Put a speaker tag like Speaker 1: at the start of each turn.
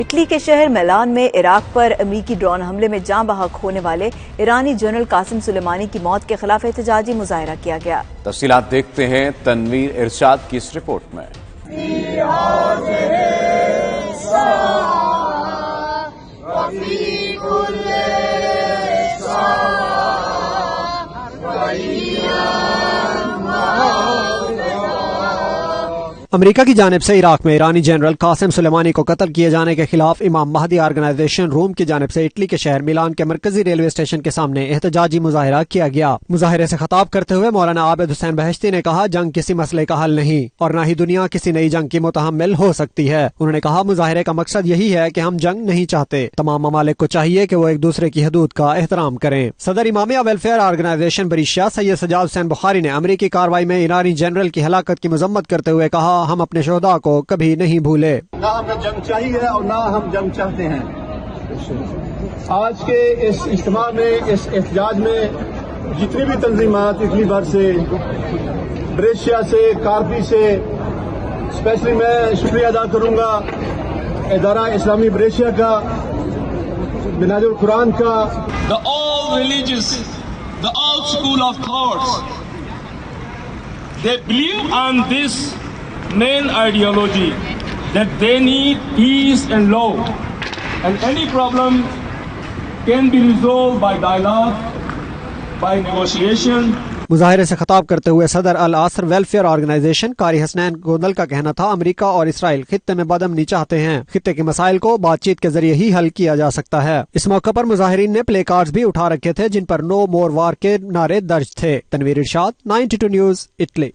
Speaker 1: Italy کے شہر میلان میں عراق پر امریکی ڈرون حملے میں جاں بحق ہونے والے ایرانی جنرل قاسم سلیمانی کی موت کے خلاف احتجاجی مظاہرہ کیا گیا۔
Speaker 2: تفصیلات دیکھتے ہیں تنویر ارشاد کی اس رپورٹ میں۔
Speaker 3: امریکہ کی جانب سے عراق میں ایرانی جنرل قاسم سلیمانی کو قتل کیے جانے کے خلاف امام مہدی آرگنائزیشن روم کی جانب سے اٹلی کے شہر میلان کے مرکزی ریلوے اسٹیشن کے سامنے احتجاجی مظاہرہ کیا گیا۔ مظاہرے سے خطاب کرتے ہوئے مولانا عابد حسین بہشتی نے کہا، جنگ کسی مسئلے کا حل نہیں اور نہ ہی دنیا کسی نئی جنگ کی متحمل ہو سکتی ہے۔ انہوں نے کہا، مظاہرے کا مقصد یہی ہے کہ ہم جنگ نہیں چاہتے، تمام ممالک کو چاہیے کہ وہ ایک دوسرے کی حدود کا احترام کریں۔ صدر امامیہ ویلفیئر آرگنائزیشن بریشیا سید سجاد حسین بخاری نے امریکی کارروائی میں ایرانی جنرل کی ہلاکت کی مذمت کرتے ہوئے کہا، ہم اپنے شہداء کو کبھی نہیں بھولے۔
Speaker 4: نہ ہمیں جنگ چاہیے اور نہ ہم جنگ چاہتے ہیں۔ آج کے اس اجتماع میں، اس احتجاج میں جتنی بھی تنظیمات اٹلی بھر سے، بریشیا سے، کارپی سے، اسپیشلی میں شکریہ ادا کروں گا ادارہ اسلامی بریشیا کا، بنیاد القرآن کا،
Speaker 5: the all religious, the all school of thoughts, they believe on this main ideology that they need peace and love, and any problem can be resolved by dialogue, by negotiation.
Speaker 3: مظاہرے سے خطاب کرتے ہوئے صدر العصر ویلفیئر آرگنائزیشن قاری حسنین گوندل کا کہنا تھا، امریکہ اور اسرائیل خطے میں بدامنی چاہتے ہیں، خطے کے مسائل کو بات چیت کے ذریعے ہی حل کیا جا سکتا ہے۔ اس موقع پر مظاہرین نے پلے کارڈز بھی اٹھا رکھے تھے جن پر نو مور وار کے نعرے درج تھے۔ تنویر ارشاد، 92 نیوز، اٹلی۔